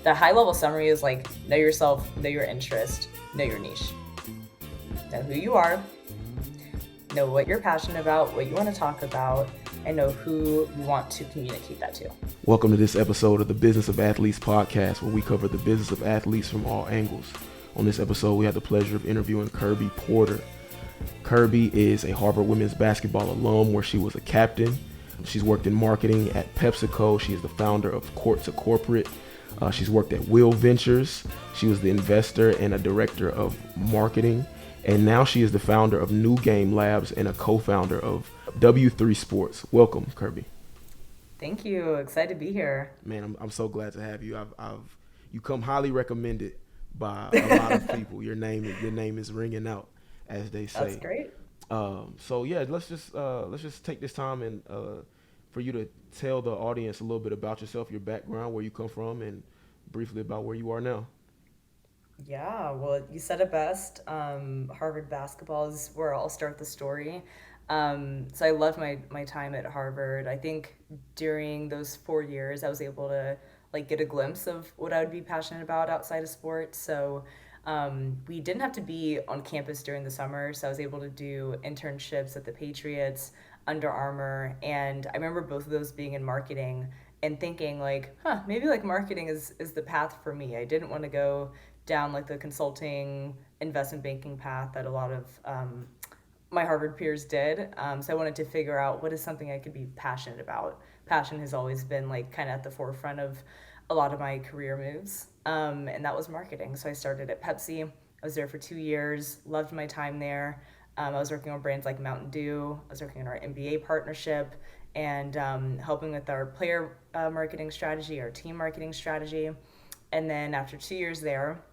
the high level summary is like, know yourself, know your interest, know your niche. Know who you are, know what you're passionate about, what you want to talk about, and know who you want to communicate that to. Welcome to this episode of the Business of Athletes podcast, where we cover the business of athletes from all angles. On this episode, we had the pleasure of interviewing Kirby Porter. Kirby is a Harvard women's basketball alum where she was a captain. She's worked in marketing at PepsiCo. She is the founder of Court to Corporate. She's worked at Will Ventures. She was the investor and a director of marketing. And now she is the founder of New Game Labs and a co-founder of W3 Sports. Welcome, Kirby. Thank you. Excited to be here. Man, I'm so glad to have you. You come highly recommended by a lot of people. Your name is ringing out, as they say. That's great. So yeah, let's just take this time and for you to tell the audience a little bit about yourself, your background, where you come from, and briefly about where you are now. Yeah, well, you said it best. Harvard basketball is where I'll start the story. So I loved my time at Harvard. I think during those 4 years, I was able to like get a glimpse of what I would be passionate about outside of sports. So we didn't have to be on campus during the summer, so I was able to do internships at the Patriots, Under Armour, and I remember both of those being in marketing and thinking like, maybe like marketing is the path for me. I didn't want to go down like the consulting investment banking path that a lot of my Harvard peers did. So I wanted to figure out what is something I could be passionate about. Passion has always been like kind of at the forefront of a lot of my career moves. And that was marketing. So I started at Pepsi. I was there for 2 years, loved my time there. I was working on brands like Mountain Dew. I was working on our NBA partnership and helping with our player marketing strategy, our team marketing strategy. And then after 2 years there,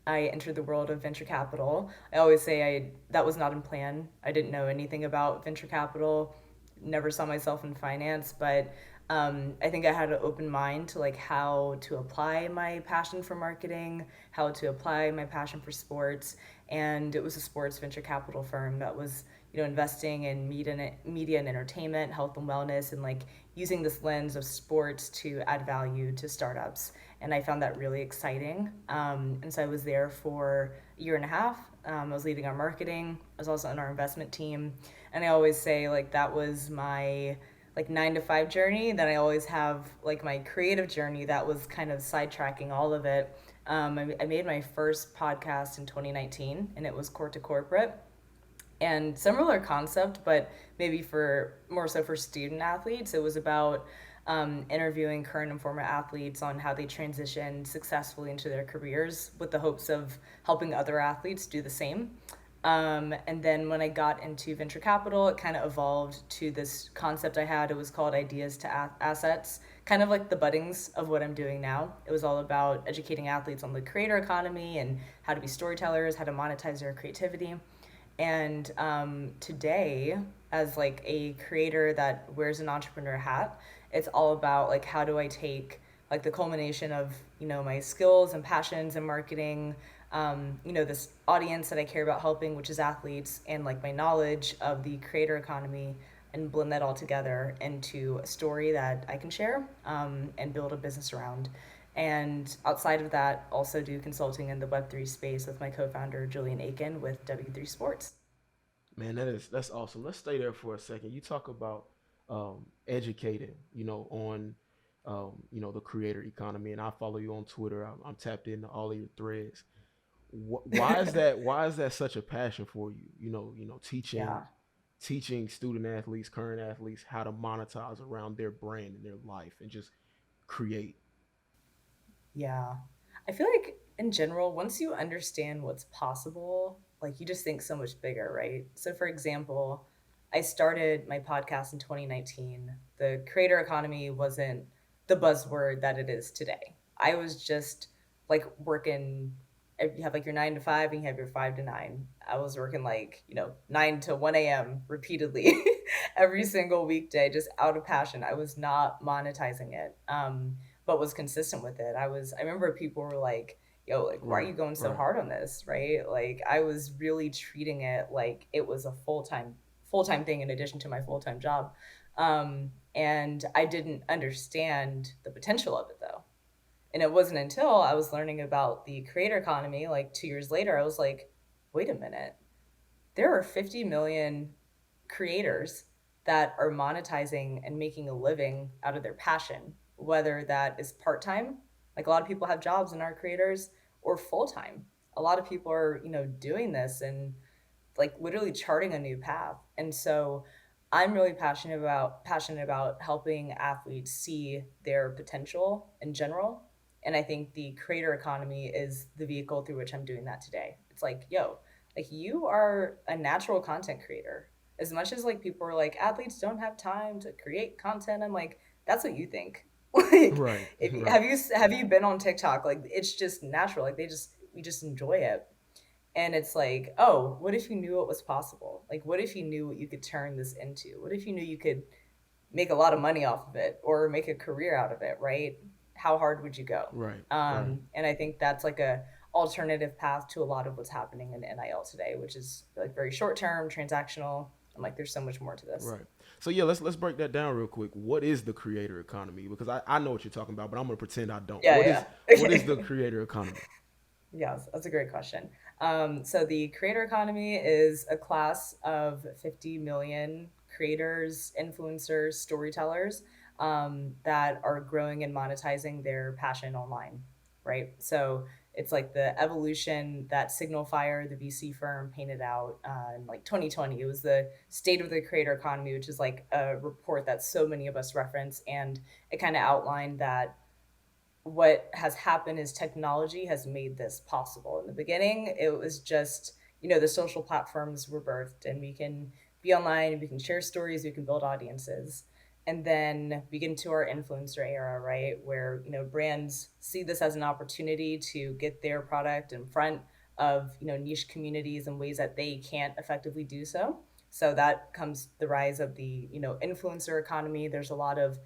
I entered the world of venture capital. I always say that was not in plan. I didn't know anything about venture capital, never saw myself in finance, but I think I had an open mind to like how to apply my passion for marketing, how to apply my passion for sports, and it was a sports venture capital firm that was investing in media and entertainment, health and wellness, and like using this lens of sports to add value to startups. And I found that really exciting. And so I was there for a year and a half. I was leading our marketing. I was also on our investment team. And I always say like that was my like 9 to 5 journey. Then I always have like my creative journey that was kind of sidetracking all of it. I made my first podcast in 2019 and it was Court to Corporate. And similar concept, but maybe for more so for student athletes. It was about interviewing current and former athletes on how they transition successfully into their careers with the hopes of helping other athletes do the same. And then when I got into venture capital, it kind of evolved to this concept I had. It was called Ideas to Assets, kind of like the buddings of what I'm doing now. It was all about educating athletes on the creator economy and how to be storytellers, how to monetize their creativity. And today, as like a creator that wears an entrepreneur hat, it's all about like how do I take like the culmination of my skills and passions and marketing, this audience that I care about helping, which is athletes, and like my knowledge of the creator economy, and blend that all together into a story that I can share and build a business around. And outside of that, also do consulting in the Web3 space with my co-founder, Julian Aiken with W3 Sports. Man, that's awesome. Let's stay there for a second. You talk about educating, on the creator economy, and I follow you on Twitter. I'm tapped into all of your threads. Why is that? Why is that such a passion for you? Teaching Yeah. teaching student athletes, current athletes, how to monetize around their brand and their life, and just create. Yeah. I feel like in general, once you understand what's possible, like you just think so much bigger, right? So for example, I started my podcast in 2019. The creator economy wasn't the buzzword that it is today. I was just like working, you have like your 9 to 5 and you have your 5 to 9. I was working like, 9 to 1 a.m. repeatedly every single weekday, just out of passion. I was not monetizing it. But was consistent with it. I remember people were like, yo, like, why are you Right, going so right. hard on this? Right. Like I was really treating it like it was a full time thing in addition to my full-time job. And I didn't understand the potential of it though. And it wasn't until I was learning about the creator economy, like 2 years later, I was like, wait a minute, there are 50 million creators that are monetizing and making a living out of their passion, whether that is part time, like a lot of people have jobs and are creators, or full time. A lot of people are, doing this and like literally charting a new path. And so I'm really passionate about helping athletes see their potential in general. And I think the creator economy is the vehicle through which I'm doing that today. It's like, yo, like you are a natural content creator. As much as like people are like athletes don't have time to create content, I'm like, that's what you think. Like Right. if you, Right. have you been on TikTok? Like it's just natural. Like we just enjoy it. And it's like, oh, what if you knew what was possible? Like, what if you knew what you could turn this into? What if you knew you could make a lot of money off of it or make a career out of it, right? How hard would you go? Right. Right. And I think that's like a alternative path to a lot of what's happening in NIL today, which is like very short term, transactional. I'm like, there's so much more to this. Right. So yeah, let's break that down real quick. What is the creator economy? Because I know what you're talking about, but I'm gonna pretend I don't. Yeah, yeah. What is the Okay. creator economy? Yes, that's a great question. So the creator economy is a class of 50 million creators, influencers, storytellers that are growing and monetizing their passion online, right? So it's like the evolution that Signal Fire, the VC firm, painted out in like 2020. It was the state of the creator economy, which is like a report that so many of us reference, and it kind of outlined that what has happened is technology has made this possible. In the beginning, it was just, the social platforms were birthed and we can be online, we can share stories, we can build audiences. And then we get into our influencer era, right? Where, brands see this as an opportunity to get their product in front of, niche communities in ways that they can't effectively do so. So that comes the rise of the, influencer economy. There's a lot of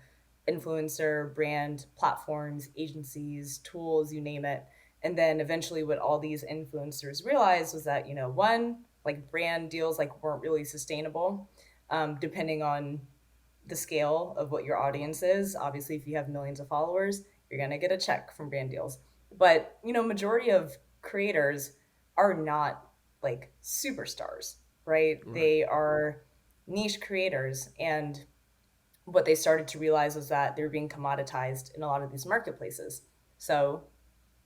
influencer brand platforms, agencies, tools, you name it. And then eventually what all these influencers realized was that, one, like brand deals like weren't really sustainable, depending on the scale of what your audience is. Obviously, if you have millions of followers, you're gonna get a check from brand deals. But, majority of creators are not like superstars, right? Right. They are niche creators, and what they started to realize was that they're being commoditized in a lot of these marketplaces. So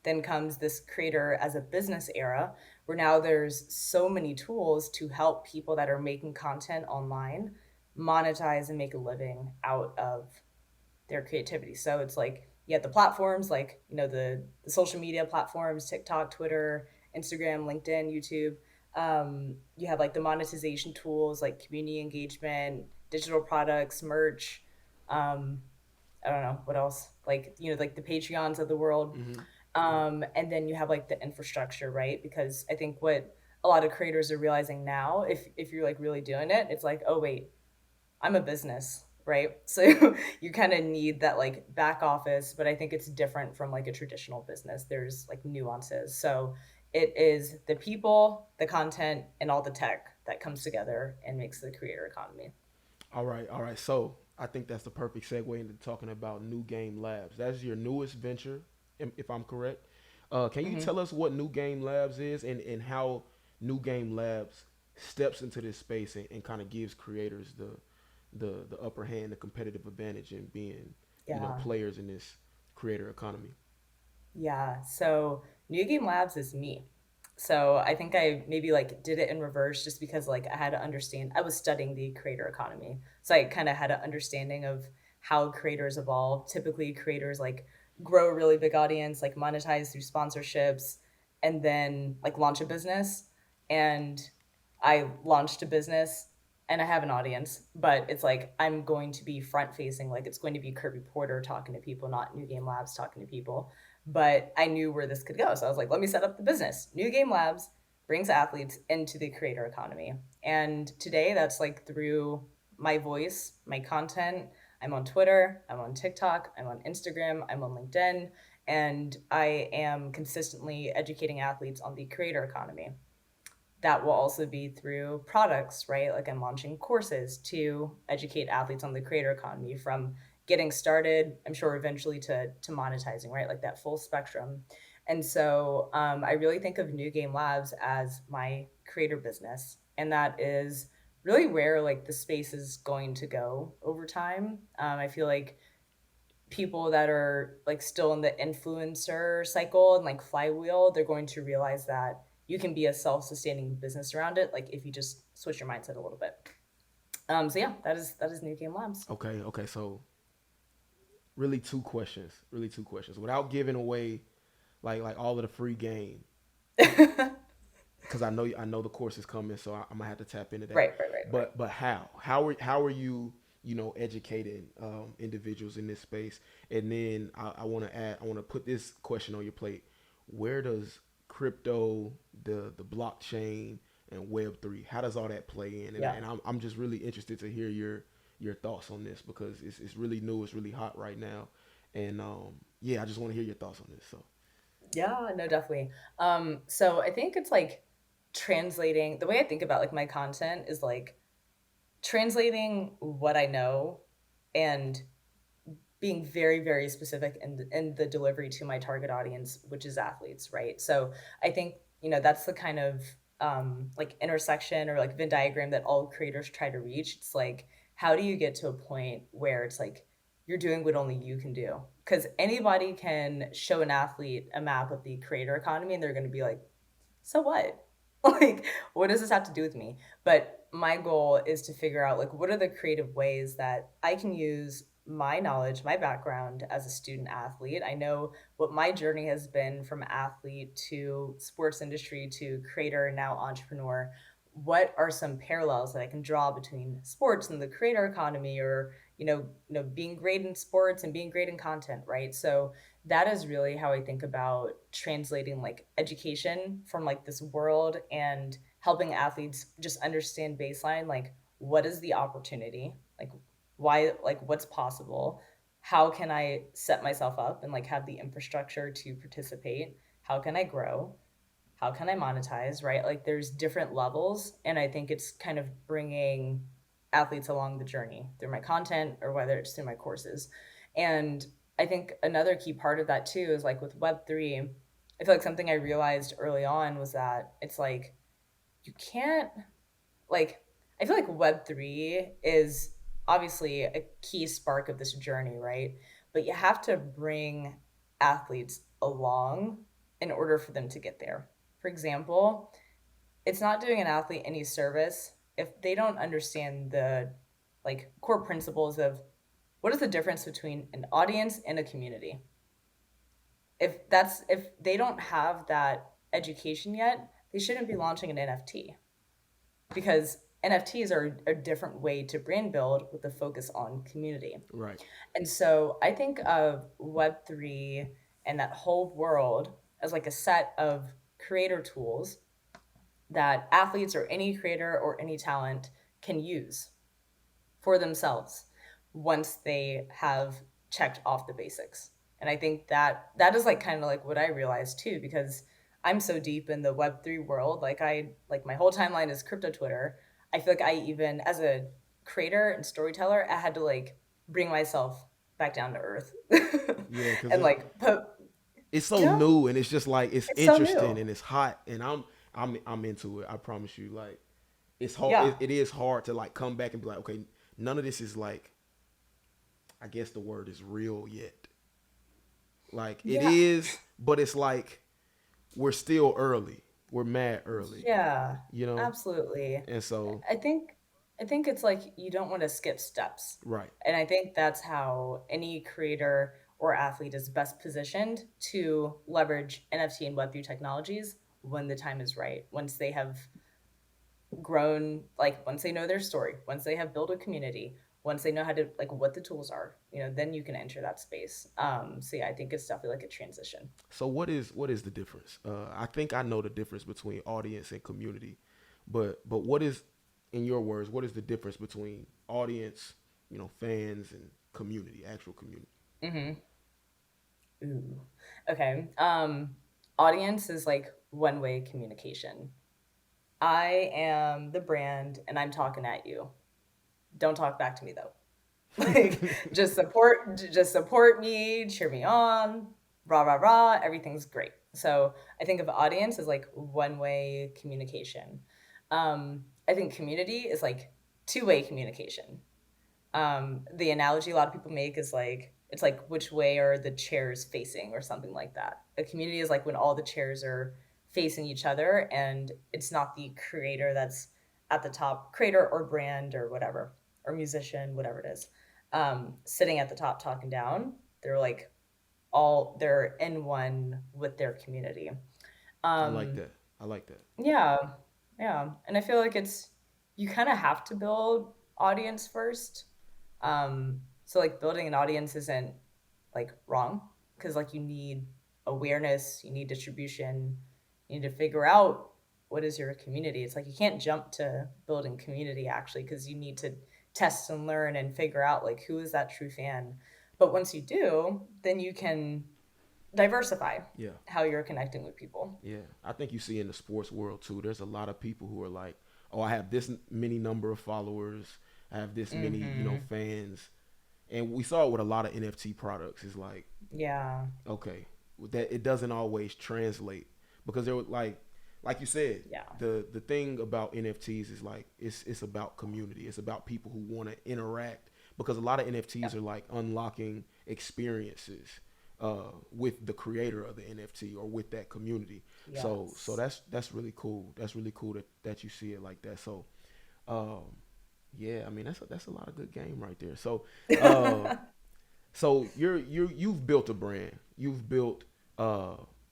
then comes this creator as a business era where now there's so many tools to help people that are making content online monetize and make a living out of their creativity. So it's like you have the platforms like, the social media platforms, TikTok, Twitter, Instagram, LinkedIn, YouTube. You have like the monetization tools like community engagement, digital products, merch. Um, I don't know what else, like, like the Patreons of the world. Mm-hmm. And then you have like the infrastructure, right? Because I think what a lot of creators are realizing now, if you're like really doing it, it's like, oh wait, I'm a business, right? So you kind of need that like back office, but I think it's different from like a traditional business. There's like nuances. So it is the people, the content, and all the tech that comes together and makes the creator economy. All right. All right. So I think that's the perfect segue into talking about New Game Labs. That's your newest venture, if I'm correct. Can you Hmm. tell us what New Game Labs is and how New Game Labs steps into this space and kind of gives creators the upper hand, the competitive advantage in being, Yeah. players in this creator economy? Yeah. So New Game Labs is me. So I think I maybe like did it in reverse just because like I had to understand, I was studying the creator economy. So I kind of had an understanding of how creators evolve. Typically creators like grow a really big audience, like monetize through sponsorships, and then like launch a business. And I launched a business and I have an audience, but it's like I'm going to be front facing, like it's going to be Kirby Porter talking to people, not New Game Labs talking to people. But I knew where this could go. So I was like, let me set up the business. New Game Labs brings athletes into the creator economy. And today that's like through my voice, my content. I'm on Twitter, I'm on TikTok, I'm on Instagram, I'm on LinkedIn, and I am consistently educating athletes on the creator economy. That will also be through products, right? Like I'm launching courses to educate athletes on the creator economy, from getting started, I'm sure eventually to monetizing, right? Like that full spectrum. And so I really think of New Game Labs as my creator business. And that is really where like the space is going to go over time. I feel like people that are like still in the influencer cycle and like flywheel, they're going to realize that you can be a self-sustaining business around it, like if you just switch your mindset a little bit. So yeah, that is New Game Labs. Okay, okay. So really two questions. Really two questions. Without giving away like all of the free game, because I know the course is coming, so I'm gonna have to tap into that. Right. But how are you educating individuals in this space? And then I want to add, I want to put this question on your plate. Where does crypto, the blockchain, and Web3, how does all that play in? Yeah. And I'm just really interested to hear your thoughts on this because it's really new, it's really hot right now, and yeah, I just want to hear your thoughts on this. So Yeah, no, definitely. So I think it's like translating the way I think about like my content is like translating what I know and being very, very specific in the delivery to my target audience, which is athletes, right? So I think, that's the kind of like intersection or like Venn diagram that all creators try to reach. It's like, how do you get to a point where it's like you're doing what only you can do? Because anybody can show an athlete a map of the creator economy and they're going to be like, so what? Like, what does this have to do with me? But my goal is to figure out like what are the creative ways that I can use my knowledge, my background as a student athlete. I know what my journey has been from athlete to sports industry to creator and now entrepreneur. What are some parallels that I can draw between sports and the creator economy, or being great in sports and being great in content, right? So that is really how I think about translating like education from like this world and helping athletes just understand baseline, like what is the opportunity, like why, like what's possible, how can I set myself up and like have the infrastructure to participate, how can I grow, how can I monetize, right? Like there's different levels. And I think it's kind of bringing athletes along the journey through my content or whether it's through my courses. And I think another key part of that too is like with Web3, I feel like something I realized early on was that it's like, you can't, like, I feel like Web3 is obviously a key spark of this journey, right? But you have to bring athletes along in order for them to get there. For example, it's not doing an athlete any service if they don't understand the like core principles of what is the difference between an audience and a community. If they don't have that education yet, they shouldn't be launching an NFT, because NFTs are a different way to brand build with a focus on community. right. And so I think of Web3 and that whole world as like a set of creator tools that athletes or any creator or any talent can use for themselves once they have checked off the basics. And I think that that is like kind of like what I realized too, because I'm so deep in the Web3 world. Like my whole timeline is crypto Twitter. I feel like I even as a creator and storyteller, I had to like bring myself back down to earth Yeah, because and like put, it's so yeah, new and it's just like it's it's so interesting new. and it's hot and I'm into it. I promise you. Like it's hard. Yeah. It is hard to like come back and be like, okay, none of this is like, I guess the word is real yet. Like it Yeah. is, but it's like we're still early. We're mad early, Yeah. you know. Absolutely. And so I think I think it's like you don't want to skip steps. right. And I think that's how any creator or athlete is best positioned to leverage NFT and Web3 technologies when the time is right. Once they have grown, like once they know their story, once they have built a community, once they know how to like what the tools are, then you can enter that space. So yeah, I think it's definitely like a transition. So what is the difference? I think I know the difference between audience and community, but what is, in your words, what is the difference between audience, fans, and community, actual community? Mm-hmm. Ooh. Okay. Audience is like one way communication. I am the brand and I'm talking at you. Don't talk back to me though. Like just support me, cheer me on, rah rah rah, everything's great. So I think of audience as like one-way communication. I think community is like two-way communication. The analogy a lot of people make is like it's like which way are the chairs facing or something like that. A community is like when all the chairs are facing each other and it's not the creator that's at the top, creator or brand or whatever, or musician, whatever it is, sitting at the top talking down. They're like they're in one with their community. I like Um, that. I like that. yeah, yeah, and I feel like it's you kind of have to build audience first. So like building an audience isn't like wrong because like you need awareness, you need distribution, you need to figure out what is your community. It's like you can't jump to building community actually because you need to test and learn and figure out like who is that true fan. But once you do, then you can diversify Yeah. how you're connecting with people. Yeah, I think you see in the sports world too. There's a lot of people who are like, "Oh, I have this many number of followers. I have this many, Mm-hmm. fans." And we saw it with a lot of NFT products. It's like, Yeah. okay, that it doesn't always translate because there were like you said, Yeah. the thing about NFTs is like it's about community. It's about people who want to interact because a lot of NFTs Yep. are like unlocking experiences with the creator of the NFT or with that community. So Yes. that's really cool. That's really cool that you see it like that. So um, yeah, I mean that's a lot of good game right there. Uh, so you've built a brand. You've built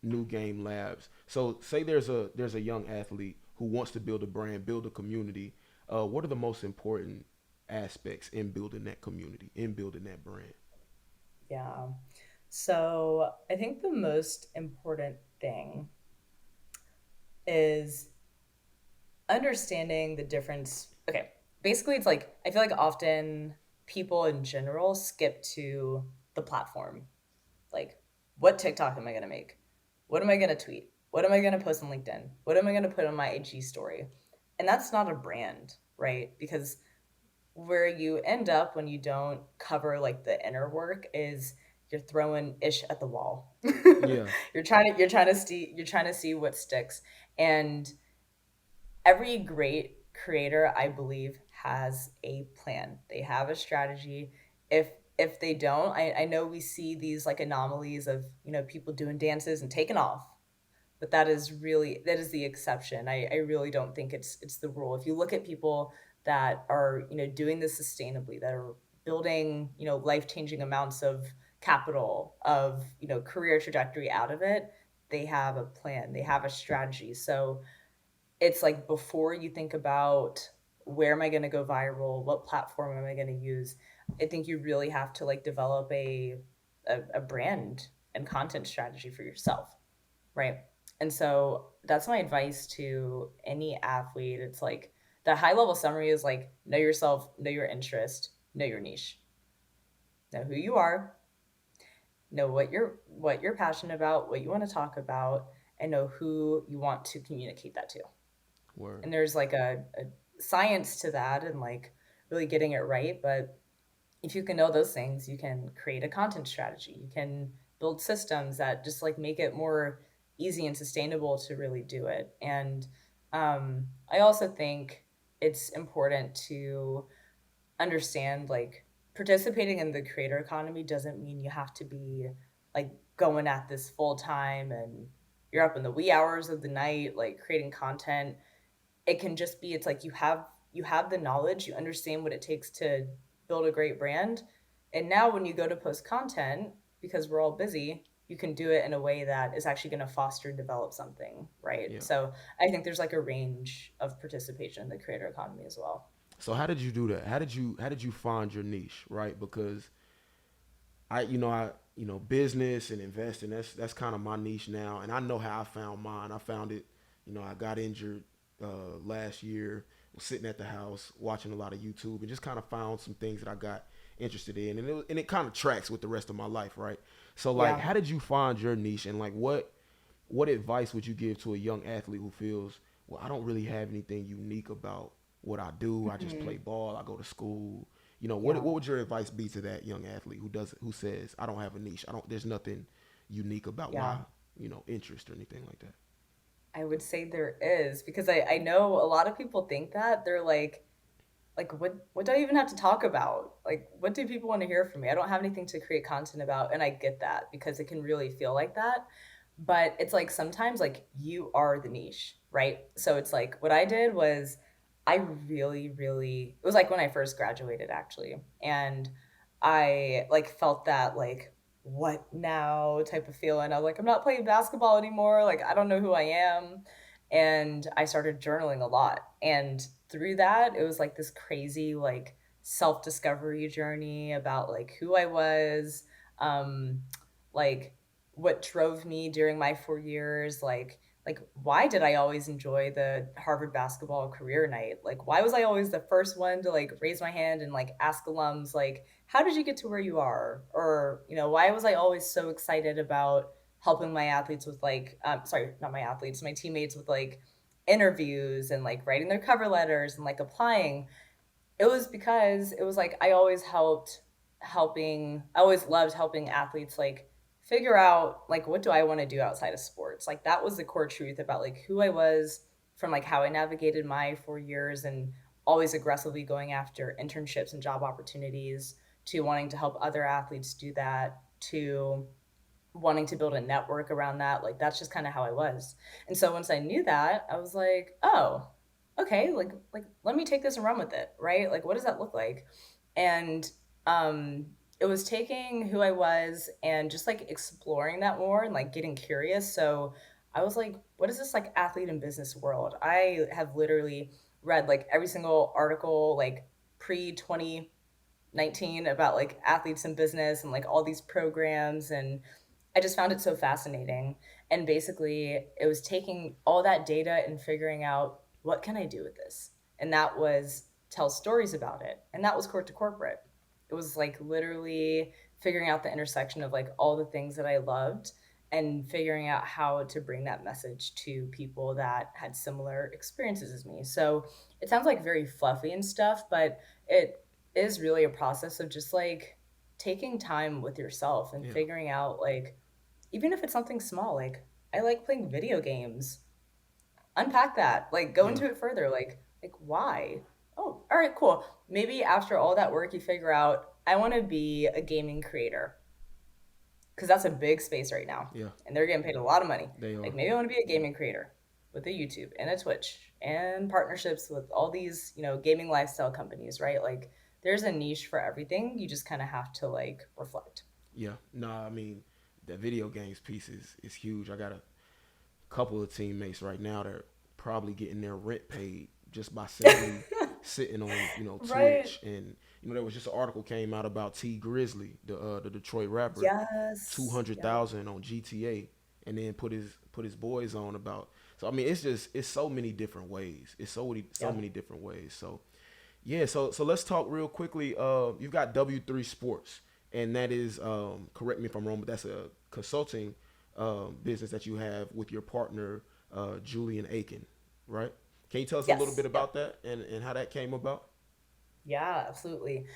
New Game Labs. So say there's a young athlete who wants to build a brand, build a community. What are the most important aspects in building that community, in building that brand? Yeah. So I think the most important thing is understanding the difference. Okay. Basically, it's like I feel like often people in general skip to the platform. Like, what TikTok am I going to make? What am I going to tweet? What am I going to post on LinkedIn? What am I going to put on my IG story? And that's not a brand, right? Because where you end up when you don't cover like the inner work is you're throwing ish at the wall. Yeah, You're trying to see what sticks. And every great creator, I believe, has a plan. They have a strategy. If they don't, I know we see these like anomalies of, people doing dances and taking off, but that is the exception. I really don't think it's the rule. If you look at people that are, doing this sustainably, that are building, life-changing amounts of capital, of, career trajectory out of it, they have a plan, they have a strategy. So it's like before you think about where am I going to go viral, what platform am I going to use, I think you really have to like develop a brand and content strategy for yourself, right? And so that's my advice to any athlete. It's like the high level summary is like know yourself, know your interest, know your niche, know who you are, know what you're passionate about, what you want to talk about, and know who you want to communicate that to. word. And there's like a science to that and like really getting it right. But if you can know those things, you can create a content strategy. You can build systems that just like make it more easy and sustainable to really do it. And I also think it's important to understand like participating in the creator economy doesn't mean you have to be like going at this full time and you're up in the wee hours of the night like creating content. It can just be it's like you have the knowledge, you understand what it takes to build a great brand, and now when you go to post content, because we're all busy, you can do it in a way that is actually going to foster and develop something, right? Yeah. So I think there's like a range of participation in the creator economy as well. So how did you do that? How did you find your niche, right? Because business and investing, that's kind of my niche now, and I know how I found mine. I found it, I got injured last year, was sitting at the house watching a lot of YouTube, and just kind of found some things that I got interested in, and it kind of tracks with the rest of my life, right? So like, Yeah. how did you find your niche, and like what advice would you give to a young athlete who feels, well, I don't really have anything unique about what I do. I just play Mhm. ball. I go to school. What Yeah. what would your advice be to that young athlete who says I don't have a niche, I don't there's nothing unique about my Yeah. interest or anything like that? I would say there is because I know a lot of people think that they're like what do I even have to talk about? Like what do people want to hear from me? I don't have anything to create content about, and I get that because it can really feel like that. But it's like sometimes like you are the niche, right? So it's like what I did was I really it was like when I first graduated actually. And I like felt that like what now type of feeling. I was like I'm not playing basketball anymore. Like I don't know who I am. And I started journaling a lot. And through that, it was like this crazy like self-discovery journey about like who I was, um like what drove me during my 4 years, like why did I always enjoy the Harvard basketball career night? Like why was I always the first one to like raise my hand and like ask alums like how did you get to where you are? Or, why was I always so excited about helping my athletes with like sorry, not my athletes, my teammates with like interviews and like writing their cover letters and like applying. It was because it was like I always loved helping athletes like figure out like what do I want to do outside of sports. Like that was the core truth about like who I was, from like how I navigated my 4 years and always aggressively going after internships and job opportunities, to wanting to help other athletes do that, to wanting to build a network around that. Like that's just kind of how I was. And so once I knew that, I was like, oh, okay, like let me take this and run with it, right? Like what does that look like? And it was taking who I was and just like exploring that more and like getting curious. So I was like, what is this like athlete and business world? I have literally read like every single article like pre 2019 about like athletes in business and like all these programs, and I just found it so fascinating. And basically, it was taking all that data and figuring out what can I do with this? And that was tell stories about it. And that was court to corporate. It was like literally figuring out the intersection of like all the things that I loved and figuring out how to bring that message to people that had similar experiences as me. So it sounds like very fluffy and stuff, but it is really a process of just like taking time with yourself and Yeah, figuring out like, even if it's something small, like I like playing video games. Unpack that. Like go yeah. into it further. Like why? Oh, all right, cool. Maybe after all that work you figure out I want to be a gaming creator, because that's a big space right now. Yeah, And they're getting paid a lot of money. they Like are. maybe I want to be a gaming creator with a YouTube and a Twitch and partnerships with all these, gaming lifestyle companies, right? Like there's a niche for everything. You just kind of have to like reflect. Yeah, nah, I mean, the video games piece is huge. I got a couple of teammates right now that are probably getting their rent paid just by simply sitting on Right. Twitch. And there was just an article came out about T Grizzly, the Detroit rapper, two Yes. hundred Yep. thousand on GTA, and then put his boys on about. So I mean, it's so many different ways. It's so Yep. many different ways. So yeah, so let's talk real quickly. You've got W3 Sports, and that is, correct me if I'm wrong, but that's a consulting business that you have with your partner, Julian Aiken, right? Can you tell us a little bit Yes. about Yep. that and how that came about? Yeah, absolutely.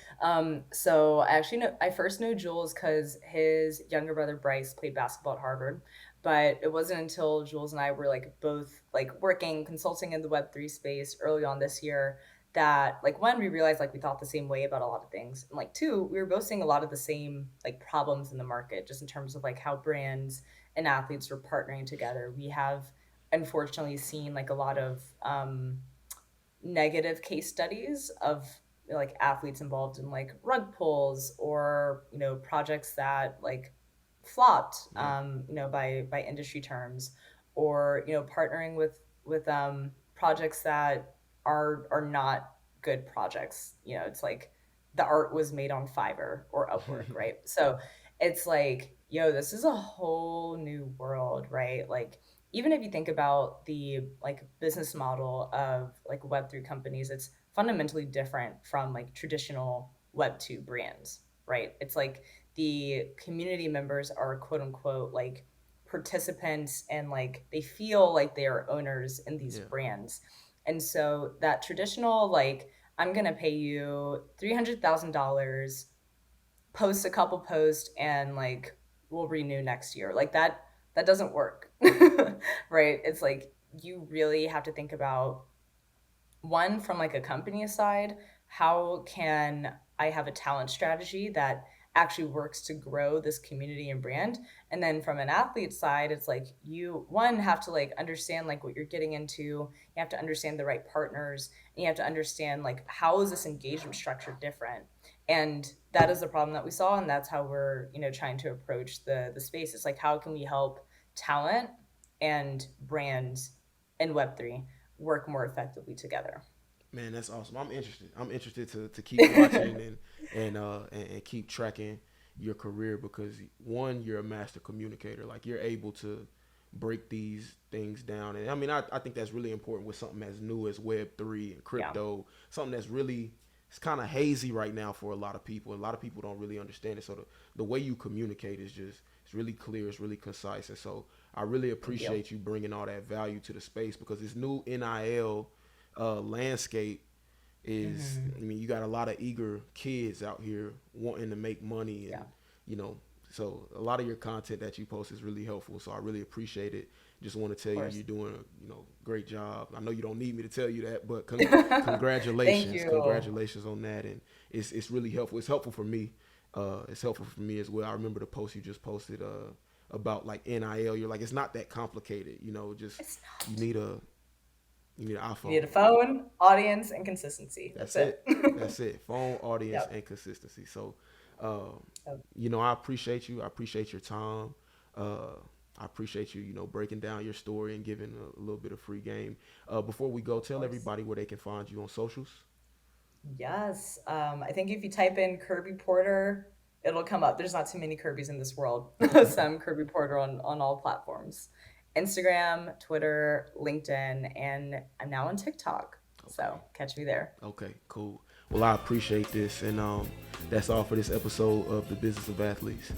So I first know Jules because his younger brother Bryce played basketball at Harvard, but it wasn't until Jules and I were like both like working consulting in the Web3 space early on this year that like one, we realized like we thought the same way about a lot of things, and like two, we were both seeing a lot of the same like problems in the market just in terms of like how brands and athletes were partnering together. We have unfortunately seen like a lot of negative case studies of like athletes involved in like rug pulls or projects that like flopped, Yeah. by industry terms, or partnering with projects that are not good projects. It's like the art was made on Fiverr or Upwork, right? So it's like, yo, this is a whole new world, right? Like even if you think about the like business model of like Web3 companies, it's fundamentally different from like traditional Web2 brands, right? It's like the community members are quote unquote like participants, and like they feel like they are owners in these Yeah. brands. And so that traditional like I'm going to pay you $300,000, post a couple posts, and like we'll renew next year. Like that doesn't work. Right? It's like you really have to think about, one, from like a company side, how can I have a talent strategy that actually works to grow this community and brand? And then from an athlete side, it's like you, one, have to like understand like what you're getting into. You have to understand the right partners, and you have to understand like how is this engagement structure different. And that is the problem that we saw, and that's how we're, trying to approach the space. It's like, how can we help talent and brands in Web3 work more effectively together? Man, that's awesome. I'm interested. I'm interested to keep watching and keep tracking your career because one, you're a master communicator. Like you're able to break these things down, and I mean, I think that's really important with something as new as Web3 and Yeah. crypto. Something that's really it's kind of hazy right now for a lot of people. A lot of people don't really understand it. So the way you communicate is just it's really clear. It's really concise, and so I really Thank you. appreciate you bringing all that value to the space because this new NIL landscape is Hmm. I mean you got a lot of eager kids out here wanting to make money Yeah, and you know so a lot of your content that you post is really helpful so I really appreciate it. Just want to of tell you course. you're doing a great job. I know you don't need me to tell you that, but Thank congratulations, you. congratulations on that. And it's really helpful. It's helpful for me. It's helpful for me as well. I remember the post you just posted about like NIL. You're like it's not that complicated. Just It's you not. need a you need an You need iPhone. a phone, audience, and consistency. That's That's it. it. That's it. Phone, audience, Yep. and consistency. So, um, Yep. I appreciate you. I appreciate your time. Uh, I appreciate you, breaking down your story and giving a little bit of free game. Before we go, Of tell course. everybody where they can find you on socials. Yes. I think if you type in Kirby Porter, it'll come up. There's not too many Kirbys in this world. So I'm Kirby Porter on all platforms: Instagram, Twitter, LinkedIn, and I'm now on TikTok. Okay. So catch me there. Okay. Cool. Well, I appreciate this, and that's all for this episode of the Business of Athletes.